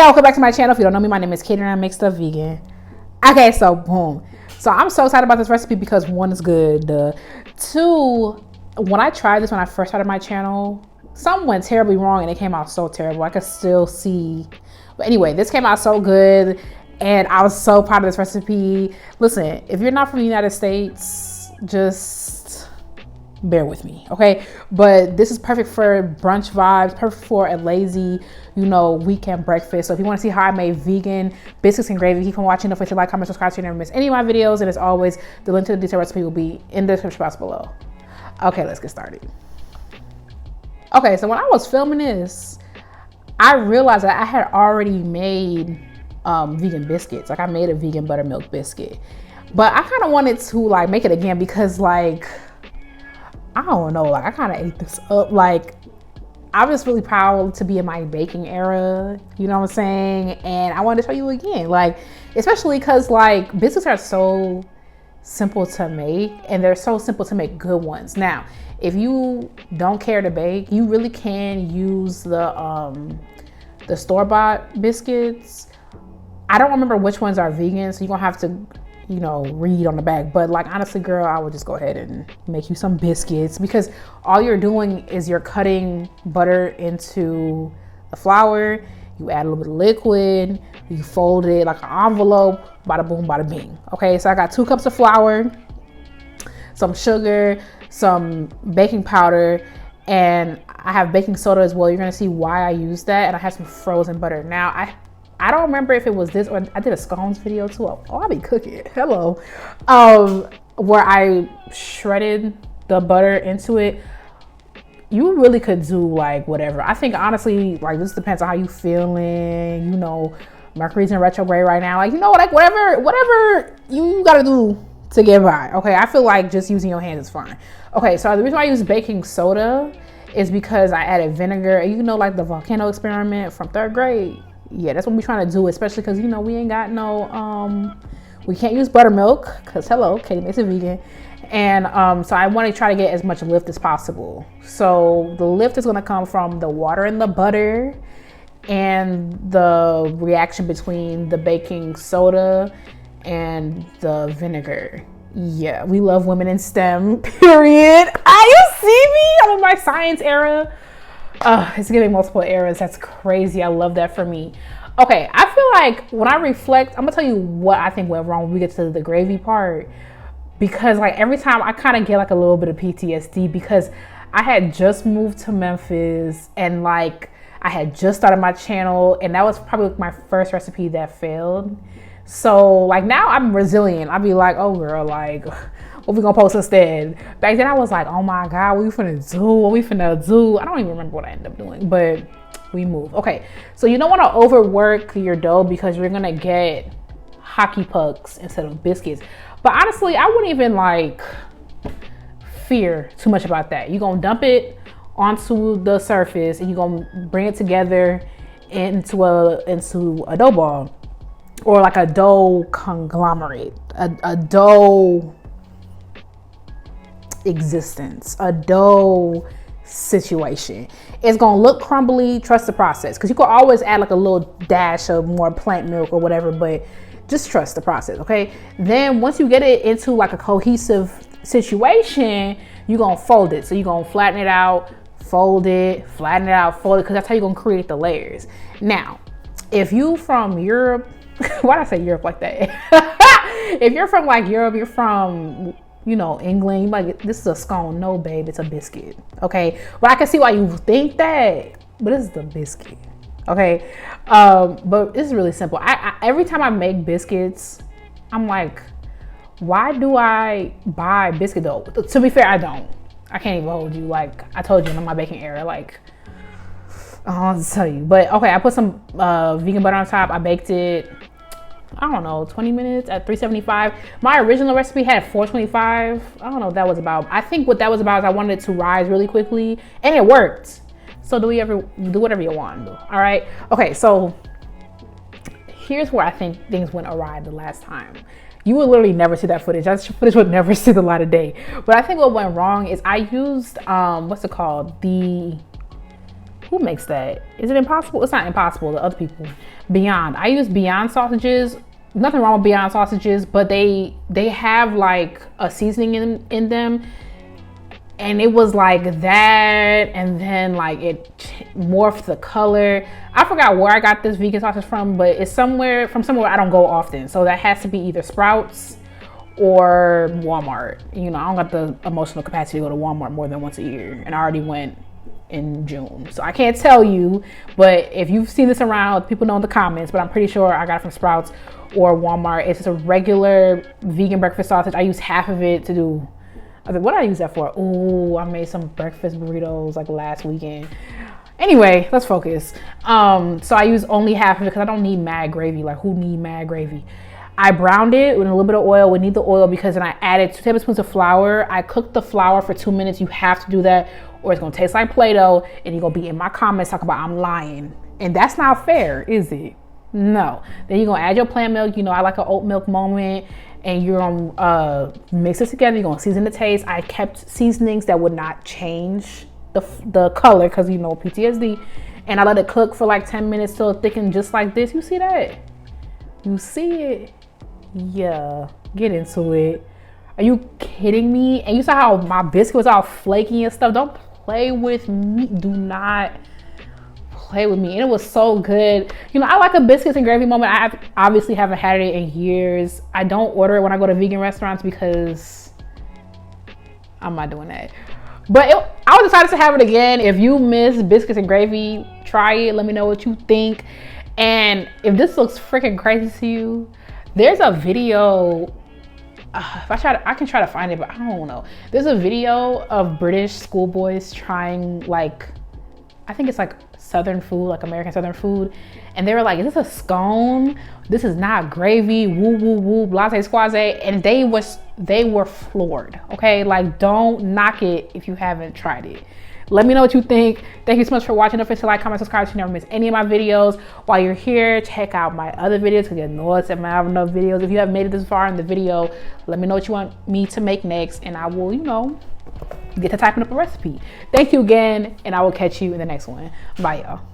y'all, welcome back to my channel. If you don't know me, my name is Katie and I make stuff vegan. Okay, so boom. So I'm so excited about this recipe because one, is good. Two, when I tried this when I first started my channel, something went terribly wrong and it came out so terrible. I could still see. But anyway, this came out so good and I was so proud of this recipe. Listen, if you're not from the United States, just bear with me, okay? But this is perfect for brunch vibes, perfect for a lazy, weekend breakfast. So if you want to see how I made vegan biscuits and gravy, keep on watching. Don't forget to like, comment, subscribe so you never miss any of my videos. And as always, the link to the detailed recipe will be in the description box below. Okay, let's get started. Okay, so when I was filming this, I realized that I had already made vegan biscuits. Like I made a vegan buttermilk biscuit, but I kind of wanted to make it again because I don't know, I kind of ate this up. I'm just really proud to be in my baking era, you know what I'm saying? And I wanted to show you again, especially because biscuits are so simple to make and they're so simple to make good ones. Now, if you don't care to bake, you really can use the store-bought biscuits. I don't remember which ones are vegan, so you're gonna have to read on the back, but honestly girl, I would just go ahead and make you some biscuits because all you're doing is you're cutting butter into the flour, you add a little bit of liquid, you fold it like an envelope, bada boom, bada bing. Okay, so I got 2 cups of flour, some sugar, some baking powder, and I have baking soda as well. You're gonna see why I use that, and I have some frozen butter. Now I don't remember if it was this or I did a scones video too. Oh, I'll be cooking. Hello. Where I shredded the butter into it. You really could do whatever. I think honestly, this depends on how you feeling. Mercury's in retrograde right now. Whatever you gotta do to get by. Okay, I feel like just using your hands is fine. Okay, so the reason why I use baking soda is because I added vinegar. The volcano experiment from 3rd grade. Yeah, that's what we're trying to do, especially because we ain't got no we can't use buttermilk because hello, Katie makes it vegan. And so I want to try to get as much lift as possible. So the lift is going to come from the water and the butter and the reaction between the baking soda and the vinegar. Yeah, we love women in STEM, period. You see me? I'm in my science era. It's giving multiple eras. That's crazy. I love that for me. Okay, I feel like when I reflect, I'm gonna tell you what I think went wrong when we get to the gravy part, because every time I kind of get a little bit of PTSD because I had just moved to Memphis and I had just started my channel and that was probably my first recipe that failed. So now I'm resilient. I'll be oh girl, what we gonna post instead? Back then I was oh my God, what we finna do? I don't even remember what I ended up doing, but we moved. Okay, so you don't wanna overwork your dough because you're gonna get hockey pucks instead of biscuits. But honestly, I wouldn't even fear too much about that. You're gonna dump it onto the surface and you're gonna bring it together into a dough ball or a dough conglomerate, a dough existence, a dough situation. It's gonna look crumbly. Trust the process, because you can always add a little dash of more plant milk or whatever, but just trust the process. Okay, then once you get it into a cohesive situation, you're gonna fold it. So you're gonna flatten it out, fold it, flatten it out, fold it, because that's how you're gonna create the layers. Now if you from Europe, why did I say Europe like that? If you're from Europe, you're from England, you might get, this is a scone. No, babe, it's a biscuit. Okay, but I can see why you think that, but this is the biscuit. Okay, but it's really simple. I every time I make biscuits, I'm why do I buy biscuit dough? To be fair, I don't. I can't even hold you. I told you in my baking era, I'll tell you. But okay, I put some vegan butter on top. I baked it, I don't know, 20 minutes at 375. My original recipe had 425. I don't know what that was about. I think what that was about is I wanted it to rise really quickly and it worked. So do whatever you want to do. All right. Okay. So here's where I think things went awry the last time. You will literally never see that footage. That footage would never see the light of day. But I think what went wrong is I used, what's it called? Who makes that? Is it Impossible? It's not Impossible. The other people. Beyond. I use Beyond sausages. Nothing wrong with Beyond sausages, but they have like a seasoning in them. And it was like that, and then like it morphed the color. I forgot where I got this vegan sausage from, but it's somewhere I don't go often. So that has to be either Sprouts or Walmart. You know, I don't got the emotional capacity to go to Walmart more than once a year, and I already went in June. So I can't tell you, but if you've seen this around, people know in the comments, but I'm pretty sure I got it from Sprouts or Walmart. It's just a regular vegan breakfast sausage. I use half of it to do, what did I use that for? Oh, I made some breakfast burritos like last weekend. Anyway, let's focus. So I use only half of it because I don't need mad gravy. Like, who need mad gravy? I browned it with a little bit of oil. We need the oil because then I added 2 tablespoons of flour. I cooked the flour for 2 minutes. You have to do that or it's gonna taste like Play-Doh and you're gonna be in my comments talking about I'm lying. And that's not fair, is it? No. Then you're gonna add your plant milk. You know, I like an oat milk moment. And you're gonna mix it together. You're gonna season the taste. I kept seasonings that would not change the color because, you know, PTSD. And I let it cook for like 10 minutes till it thickened just like this. You see that? You see it? Yeah, get into it. Are you kidding me? And you saw how my biscuit was all flaky and stuff. Don't play with me. Do not play with me. And it was so good. You know, I like a biscuits and gravy moment. I obviously haven't had it in years. I don't order it when I go to vegan restaurants because I'm not doing that. But I was excited to have it again. If you miss biscuits and gravy, try it. Let me know what you think. And if this looks freaking crazy to you, there's a video. If I can try to find it, but I don't know. There's a video of British schoolboys trying, like, I think it's like Southern food, like American Southern food. And they were like, is this a scone? This is not gravy, woo, woo, woo, blase squaze. And they were floored, okay? Like, don't knock it if you haven't tried it. Let me know what you think. Thank you so much for watching. Don't forget to like, comment, subscribe so you never miss any of my videos. While you're here, check out my other videos because you know I have enough videos. If you haven't made it this far in the video, let me know what you want me to make next and I will, you know, get to typing up a recipe. Thank you again, and I will catch you in the next one. Bye, y'all.